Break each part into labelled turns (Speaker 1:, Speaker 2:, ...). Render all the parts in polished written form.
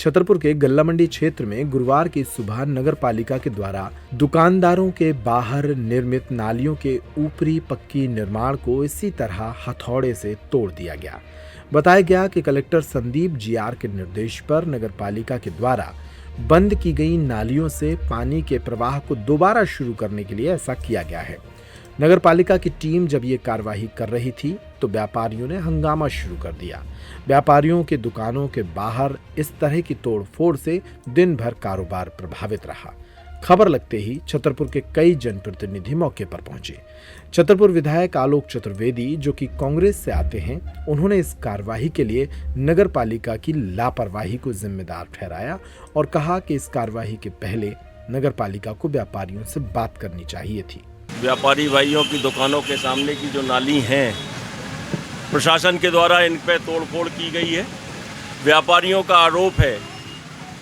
Speaker 1: छतरपुर के गल्ला मंडी क्षेत्र में गुरुवार की सुबह नगर पालिका के द्वारा दुकानदारों के बाहर निर्मित नालियों के ऊपरी पक्की निर्माण को इसी तरह हथौड़े से तोड़ दिया गया। बताया गया कि कलेक्टर संदीप जीआर के निर्देश पर नगर पालिका के द्वारा बंद की गई नालियों से पानी के प्रवाह को दोबारा शुरू करने के लिए ऐसा किया गया है। नगर पालिका की टीम जब ये कार्यवाही कर रही थी तो व्यापारियों ने हंगामा शुरू कर दिया। व्यापारियों के दुकानों के बाहर इस तरह की तोड़फोड़ से दिन भर कारोबार प्रभावित रहा। खबर लगते ही छतरपुर के कई जनप्रतिनिधि मौके पर पहुंचे। छतरपुर विधायक आलोक चतुर्वेदी, जो कि कांग्रेस से आते हैं, उन्होंने इस कार्यवाही के लिए नगर पालिका की लापरवाही को जिम्मेदार ठहराया और कहा कि इस कार्यवाही के पहले नगर पालिका को व्यापारियों से बात करनी चाहिए थी।
Speaker 2: व्यापारी भाइयों की दुकानों के सामने की जो नाली हैं, प्रशासन के द्वारा इन पे तोड़फोड़ की गई है। व्यापारियों का आरोप है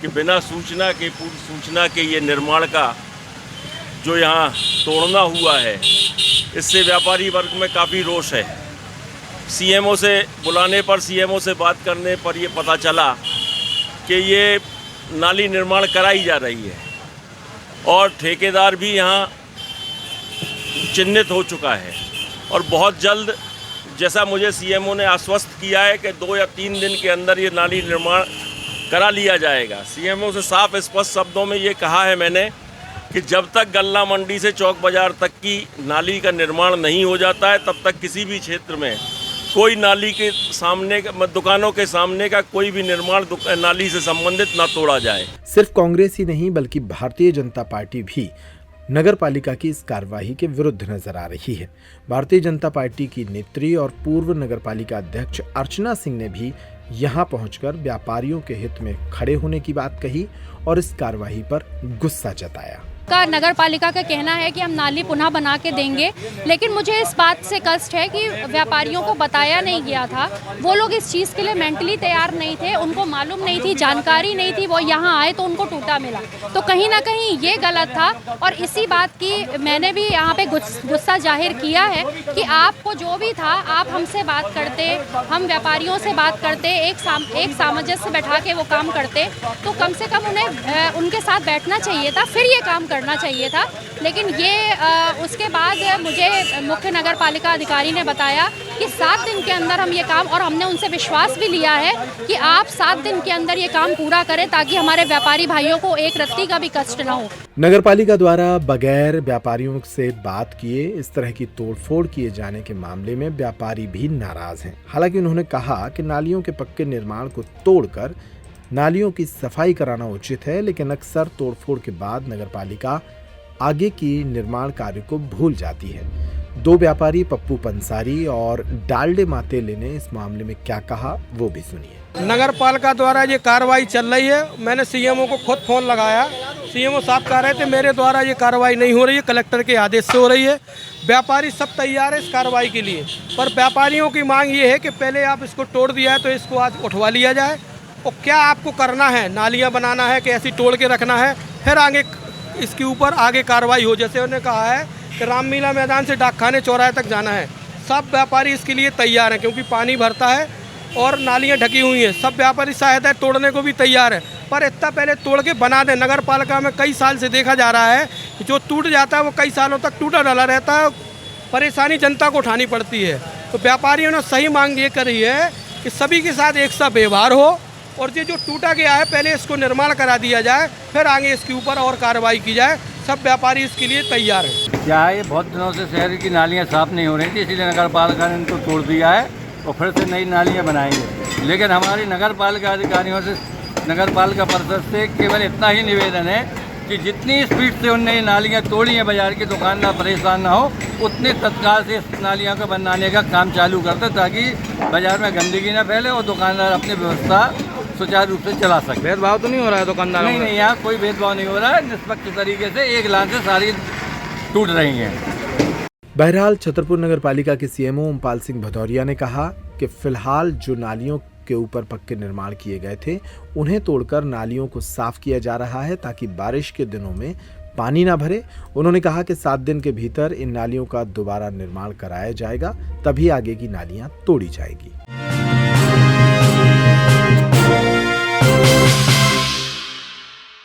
Speaker 2: कि बिना सूचना के, पूर्व सूचना के ये निर्माण का जो यहाँ तोड़ना हुआ है, इससे व्यापारी वर्ग में काफ़ी रोष है। सीएमओ से बुलाने पर, सीएमओ से बात करने पर ये पता चला कि ये नाली निर्माण कराई जा रही है और ठेकेदार भी यहाँ चिन्हित हो चुका है और बहुत जल्द, जैसा मुझे सीएमओ ने आश्वस्त किया है कि 2 या 3 दिन के अंदर ये नाली निर्माण करा लिया जाएगा। सीएमओ से साफ स्पष्ट शब्दों में ये कहा है मैंने कि जब तक गल्ला मंडी से चौक बाजार तक की नाली का निर्माण नहीं हो जाता है, तब तक किसी भी क्षेत्र में कोई नाली के सामने, दुकानों के सामने का कोई भी निर्माण नाली से संबंधित न तोड़ा जाए।
Speaker 1: सिर्फ कांग्रेस ही नहीं बल्कि भारतीय जनता पार्टी भी नगर पालिका की इस कार्यवाही के विरुद्ध नजर आ रही है। भारतीय जनता पार्टी की नेत्री और पूर्व नगर पालिका अध्यक्ष अर्चना सिंह ने भी यहां पहुंचकर व्यापारियों के हित में खड़े होने की बात कही और इस कार्यवाही पर गुस्सा जताया।
Speaker 3: नगर पालिका का कहना है कि हम नाली पुनः बना के देंगे, लेकिन मुझे इस बात से कष्ट है कि व्यापारियों को बताया नहीं गया था। वो लोग इस चीज़ के लिए मेंटली तैयार नहीं थे, उनको मालूम नहीं थी, जानकारी नहीं थी। वो यहाँ आए तो उनको टूटा मिला, तो कहीं ना कहीं ये गलत था। और इसी बात की मैंने भी यहाँ पे गुस्सा जाहिर किया है कि आपको जो भी था, आप हमसे बात करते, हम व्यापारियों से बात करते, एक सामंजस्य बैठा के वो काम करते, तो कम से कम उन्हें उनके साथ बैठना चाहिए था, फिर ये काम करना चाहिए था। लेकिन ये उसके बाद मुझे मुख्य नगर पालिका अधिकारी ने बताया कि 7 दिन के अंदर हम ये काम, और हमने उनसे विश्वास भी लिया है कि आप 7 दिन के अंदर ये काम पूरा करें ताकि हमारे व्यापारी भाइयों को एक रत्ती का भी कष्ट न हो।
Speaker 1: नगर पालिका द्वारा बगैर व्यापारियों से बात किए इस तरह की तोड़फोड़ किए जाने के मामले में व्यापारी भी नाराज हैं। हालांकि उन्होंने कहा कि नालियों के पक्के निर्माण को तोड़कर नालियों की सफाई कराना उचित है, लेकिन अक्सर तोड़फोड़ के बाद नगर पालिका आगे की निर्माण कार्य को भूल जाती है। 2 व्यापारी पप्पू पंसारी और डालडे मातेले ने इस मामले में क्या कहा, वो भी सुनिए।
Speaker 4: नगर पालिका द्वारा ये कार्रवाई चल रही है। मैंने सीएमओ को खुद फोन लगाया, सीएमओ साहब कह रहे थे मेरे द्वारा ये कार्रवाई नहीं हो रही है, कलेक्टर के आदेश से हो रही है। व्यापारी सब तैयार है इस कार्रवाई के लिए, पर व्यापारियों की मांग ये है कि पहले आप इसको तोड़ दिया है तो इसको आज उठवा लिया जाए। और क्या आपको करना है, नालियाँ बनाना है कि ऐसी तोड़ के रखना है, फिर आगे इसके ऊपर आगे कार्रवाई हो। जैसे उन्होंने कहा है कि रामलीला मैदान से डाकखाने चौराहे तक जाना है, सब व्यापारी इसके लिए तैयार हैं क्योंकि पानी भरता है और नालियाँ ढकी हुई हैं। सब व्यापारी शायद है तोड़ने को भी तैयार है, पर इतना पहले तोड़ के बना दें। नगर पालिका में कई साल से देखा जा रहा है कि जो टूट जाता है वो कई सालों तक टूटा डला रहता है, परेशानी जनता को उठानी पड़ती है। तो व्यापारियों ने सही मांग ये करी है कि सभी के साथ एक सा व्यवहार हो और ये जो टूटा गया है पहले इसको निर्माण करा दिया जाए, फिर आगे इसके ऊपर और कार्रवाई की जाए। सब व्यापारी इसके लिए तैयार हैं।
Speaker 5: क्या है, बहुत दिनों से शहर की नालियाँ साफ़ नहीं हो रही थी, इसीलिए नगर पालिका ने इनको तोड़ दिया है और फिर से नई नालियाँ बनाएंगे। लेकिन हमारी नगर पालिका अधिकारियों से, नगर पालिका परिषद से केवल इतना ही निवेदन है कि जितनी स्पीड से उन नई नालियाँ तोड़ी हैं, बाजार के दुकानदार परेशान ना हो, उतने तत्काल से इस नालियों को बनाने का काम चालू करते ताकि बाजार में गंदगी न फैले और दुकानदार अपनी व्यवस्था सुचारू रूप से चला सकते।
Speaker 4: भेदभाव तो नहीं हो रहा है दुकानदारों में?
Speaker 5: नहीं, यहाँ कोई भेदभाव नहीं हो रहा है। निष्पक्ष तरीके से एक लाइन से सारी टूट रही हैं।
Speaker 1: बहरहाल छतरपुर नगर पालिका के सीएमओ ओमपाल सिंह भदौरिया ने कहा कि फिलहाल जो नालियों के ऊपर पक्के निर्माण किए गए थे उन्हें तोड़कर नालियों को साफ किया जा रहा है ताकि बारिश के दिनों में पानी ना भरे। उन्होंने कहा कि 7 दिन के भीतर इन नालियों का दोबारा निर्माण कराया जाएगा, तभी आगे की नालियां तोड़ी जाएगी।